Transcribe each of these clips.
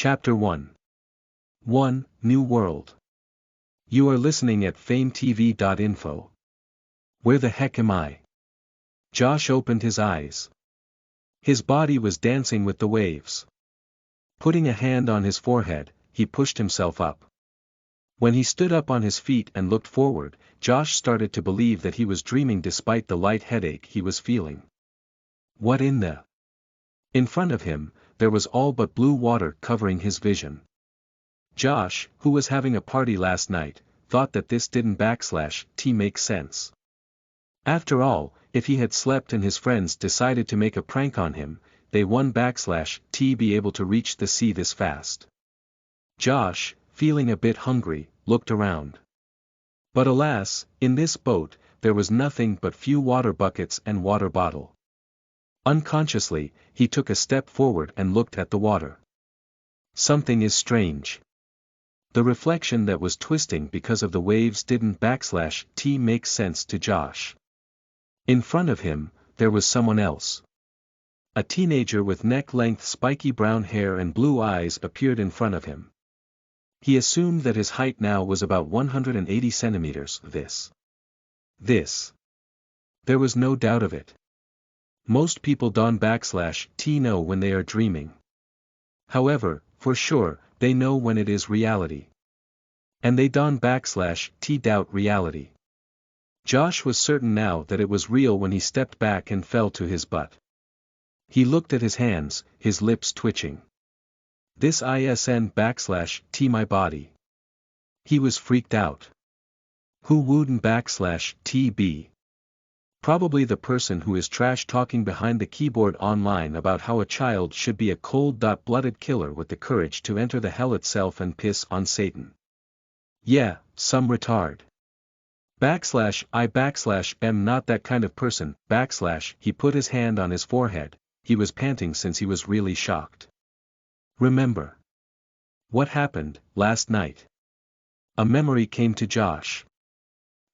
Chapter 1. 1. New World. You are listening at FameTV.info. Where the heck am I? Josh opened his eyes. His body was dancing with the waves. Putting a hand on his forehead, he pushed himself up. When he stood up on his feet and looked forward, Josh started to believe that he was dreaming despite the light headache he was feeling. What in the? In front of him, there was all but blue water covering his vision. Josh, who was having a party last night, thought that this didn't make sense. After all, if he had slept and his friends decided to make a prank on him, they wouldn't be able to reach the sea this fast. Josh, feeling a bit hungry, looked around. But alas, in this boat, there was nothing but few water buckets and water bottle. Unconsciously, he took a step forward and looked at the water. Something is strange. The reflection that was twisting because of the waves didn't make sense to Josh. In front of him, there was someone else. A teenager with neck-length spiky brown hair and blue eyes appeared in front of him. He assumed that his height now was about 180 centimeters. This. There was no doubt of it. Most people don't know when they are dreaming. However, for sure, they know when it is reality. And they don't doubt reality. Josh was certain now that it was real when he stepped back and fell to his butt. He looked at his hands, his lips twitching. This isn't my body. He was freaked out. Who wouldn't be? Probably the person who is trash talking behind the keyboard online about how a child should be a cold-blooded killer with the courage to enter the hell itself and piss on Satan. Yeah, some retard. I'm not that kind of person, he put his hand on his forehead, he was panting since he was really shocked. Remember what happened last night? A memory came to Josh.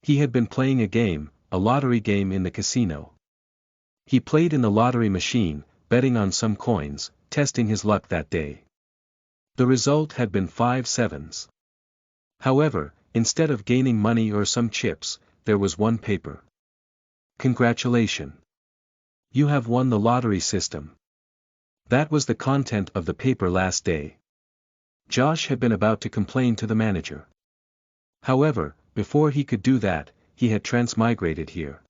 He had been playing a game, a lottery game in the casino. He played in the lottery machine, betting on some coins, testing his luck that day. The result had been 5 sevens. However, instead of gaining money or some chips, there was one paper. Congratulations! You have won the lottery system. That was the content of the paper last day. Josh had been about to complain to the manager. However, before he could do that, he had transmigrated here.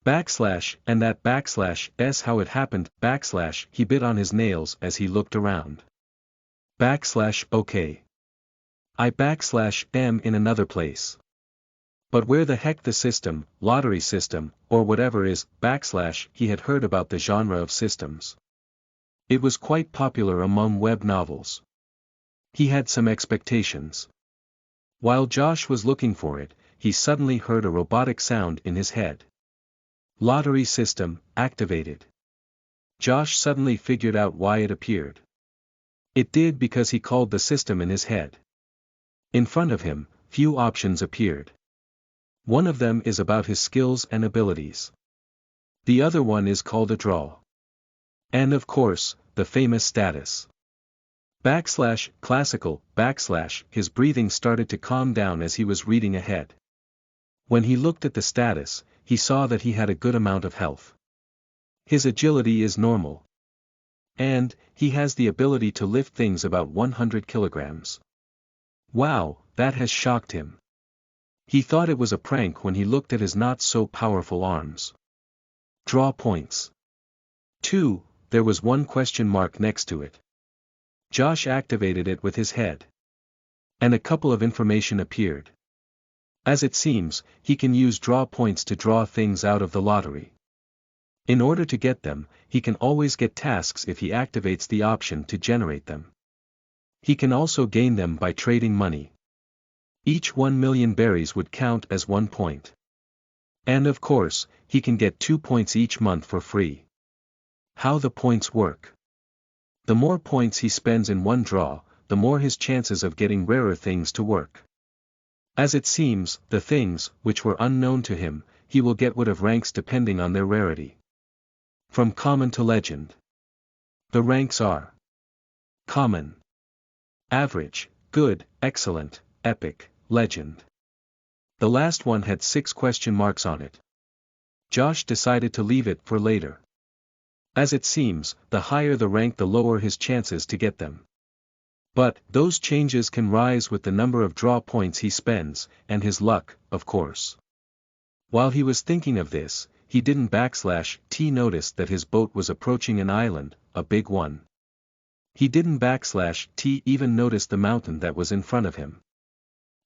And that s how it happened, he bit on his nails as he looked around. Okay. I am in another place. But where the heck the system, lottery system, or whatever is, he had heard about the genre of systems. It was quite popular among web novels. He had some expectations. While Josh was looking for it, he suddenly heard a robotic sound in his head. Lottery system, activated. Josh suddenly figured out why it appeared. It did because he called the system in his head. In front of him, few options appeared. One of them is about his skills and abilities. The other one is called a draw. And of course, the famous status. Classical, his breathing started to calm down as he was reading ahead. When he looked at the status, he saw that he had a good amount of health. His agility is normal. And, he has the ability to lift things about 100 kilograms. Wow, that has shocked him. He thought it was a prank when he looked at his not-so-powerful arms. Draw points. 2, there was one question mark next to it. Josh activated it with his head. And a couple of information appeared. As it seems, he can use draw points to draw things out of the lottery. In order to get them, he can always get tasks if he activates the option to generate them. He can also gain them by trading money. Each 1 million berries would count as 1 point. And of course, he can get 2 points each month for free. How the points work? The more points he spends in one draw, the more his chances of getting rarer things to work. As it seems, the things, which were unknown to him, he will get rid of ranks depending on their rarity. From common to legend. The ranks are common, average, good, excellent, epic, legend. The last one had 6 question marks on it. Josh decided to leave it for later. As it seems, the higher the rank the lower his chances to get them. But, those changes can rise with the number of draw points he spends, and his luck, of course. While he was thinking of this, he didn't /T notice that his boat was approaching an island, a big one. He didn't /T even notice the mountain that was in front of him.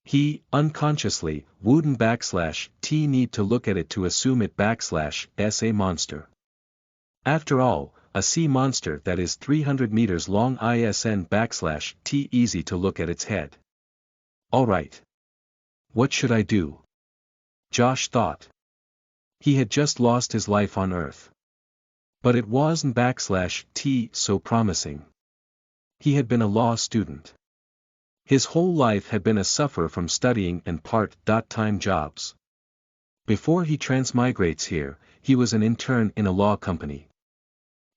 He, unconsciously, wouldn't /T need to look at it to assume it /S a monster. After all, a sea monster that is 300 meters long isn't /T easy to look at its head. Alright. What should I do? Josh thought. He had just lost his life on Earth. But it wasn't /T so promising. He had been a law student. His whole life had been a suffer from studying and part-time jobs. Before he transmigrates here, he was an intern in a law company.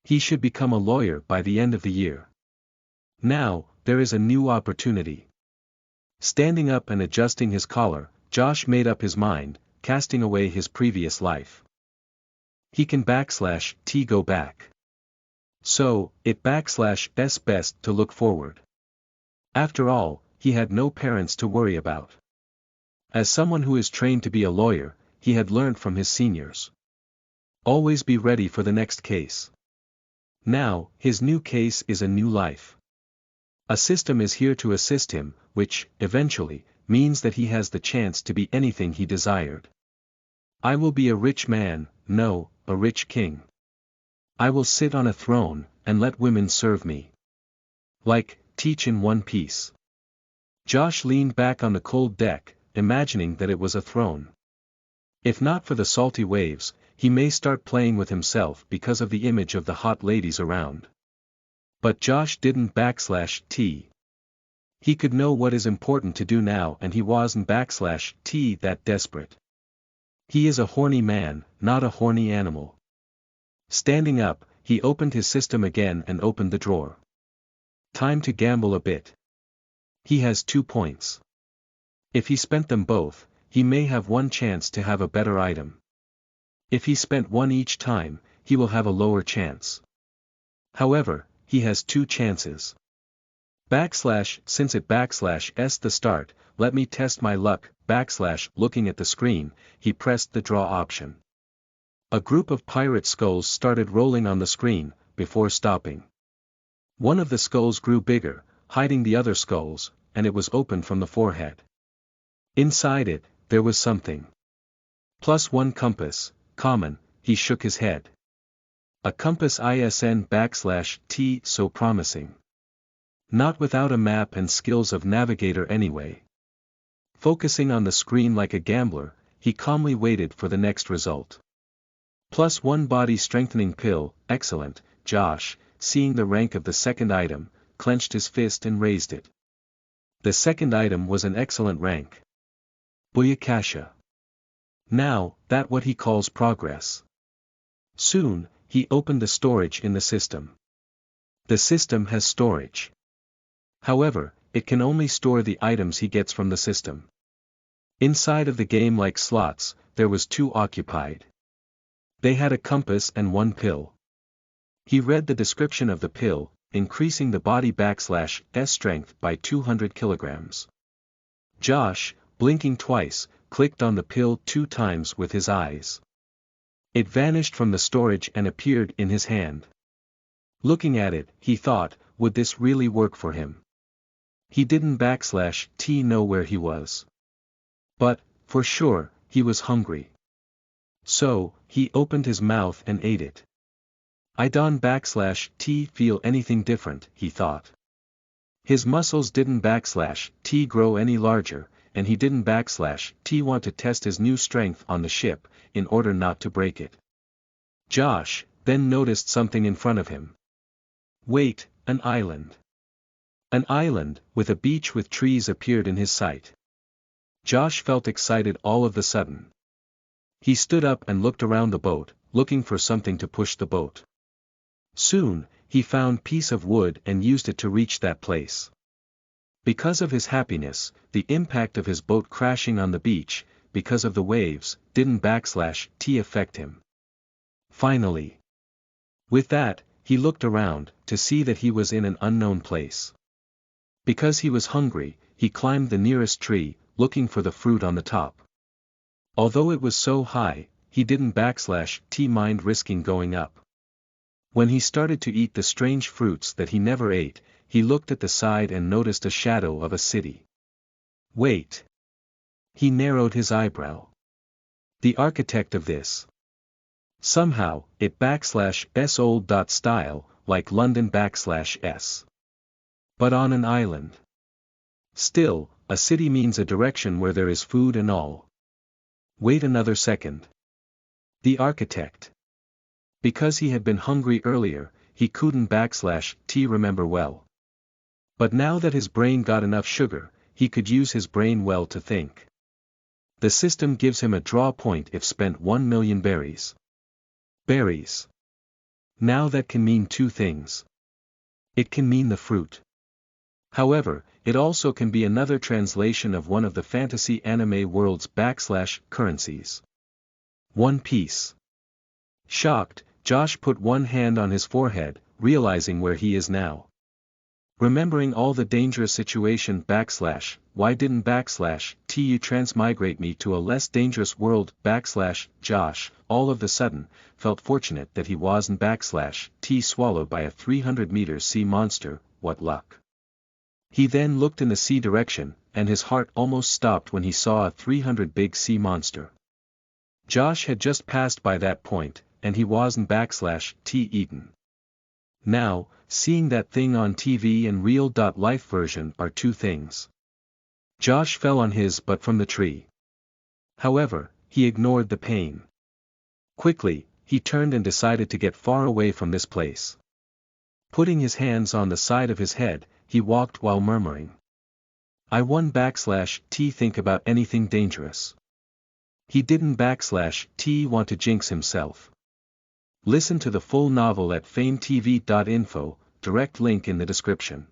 He should become a lawyer by the end of the year. Now, there is a new opportunity. Standing up and adjusting his collar, Josh made up his mind, casting away his previous life. He can /T go back. So, it /S best to look forward. After all, he had no parents to worry about. As someone who is trained to be a lawyer, he had learned from his seniors. Always be ready for the next case. Now, his new case is a new life. A system is here to assist him, which, eventually, means that he has the chance to be anything he desired. I will be a rich man, no, a rich king. I will sit on a throne, and let women serve me. Like, Teach in One Piece. Josh leaned back on the cold deck, imagining that it was a throne. If not for the salty waves, he may start playing with himself because of the image of the hot ladies around. But Josh didn't /T. He could know what is important to do now, and he wasn't /T that desperate. He is a horny man, not a horny animal. Standing up, he opened his system again and opened the drawer. Time to gamble a bit. He has 2 points. If he spent them both, he may have one chance to have a better item. If he spent one each time, he will have a lower chance. However, he has 2 chances. Since it /S the start, let me test my luck, looking at the screen, he pressed the draw option. A group of pirate skulls started rolling on the screen, before stopping. One of the skulls grew bigger, hiding the other skulls, and it was open from the forehead. Inside it, there was something. +1 compass, common, he shook his head. A compass isn /T so promising. Not without a map and skills of navigator anyway. Focusing on the screen like a gambler, he calmly waited for the next result. +1 body strengthening pill, excellent, Josh, seeing the rank of the second item, clenched his fist and raised it. The second item was an excellent rank. Booyakasha. Now, that what he calls progress. Soon, he opened the storage in the system. The system has storage. However, it can only store the items he gets from the system. Inside of the game, like slots, there was 2 occupied. They had a compass and 1 pill. He read the description of the pill, increasing the body /S strength by 200 kilograms. Josh, blinking twice, clicked on the pill 2 times with his eyes. It vanished from the storage and appeared in his hand. Looking at it, he thought, would this really work for him? He didn't /T know where he was. But, for sure, he was hungry. So, he opened his mouth and ate it. I don't /T feel anything different, he thought. His muscles didn't /T grow any larger, and he didn't /T want to test his new strength on the ship, in order not to break it. Josh, then noticed something in front of him. Wait, an island. An island, with a beach with trees appeared in his sight. Josh felt excited all of a sudden. He stood up and looked around the boat, looking for something to push the boat. Soon, he found a piece of wood and used it to reach that place. Because of his happiness, the impact of his boat crashing on the beach, because of the waves, didn't /t affect him. Finally. With that, he looked around, to see that he was in an unknown place. Because he was hungry, he climbed the nearest tree, looking for the fruit on the top. Although it was so high, he didn't /t mind risking going up. When he started to eat the strange fruits that he never ate, he looked at the side and noticed a shadow of a city. Wait. He narrowed his eyebrow. The architect of this. Somehow, it /s old style, like London /s. But on an island. Still, a city means a direction where there is food and all. Wait another second. The architect. Because he had been hungry earlier, he couldn't /t remember well. But now that his brain got enough sugar, he could use his brain well to think. The system gives him a draw point if spent 1 million berries. Berries. Now that can mean two things. It can mean the fruit. However, it also can be another translation of one of the fantasy anime world's /currencies. One Piece. Shocked, Josh put one hand on his forehead, realizing where he is now. Remembering all the dangerous situation why didn't /tu transmigrate me to a less dangerous world Josh, all of the sudden, felt fortunate that he wasn't /t swallowed by a 300-meter sea monster. What luck. He then looked in the sea direction, and his heart almost stopped when he saw a 300 big sea monster. Josh had just passed by that point, and he wasn't /t eaten. Now, seeing that thing on TV and real-life version are two things. Josh fell on his butt from the tree. However, he ignored the pain. Quickly, he turned and decided to get far away from this place. Putting his hands on the side of his head, he walked while murmuring. I won /t think about anything dangerous. He didn't /t want to jinx himself. Listen to the full novel at FameTV.info, direct link in the description.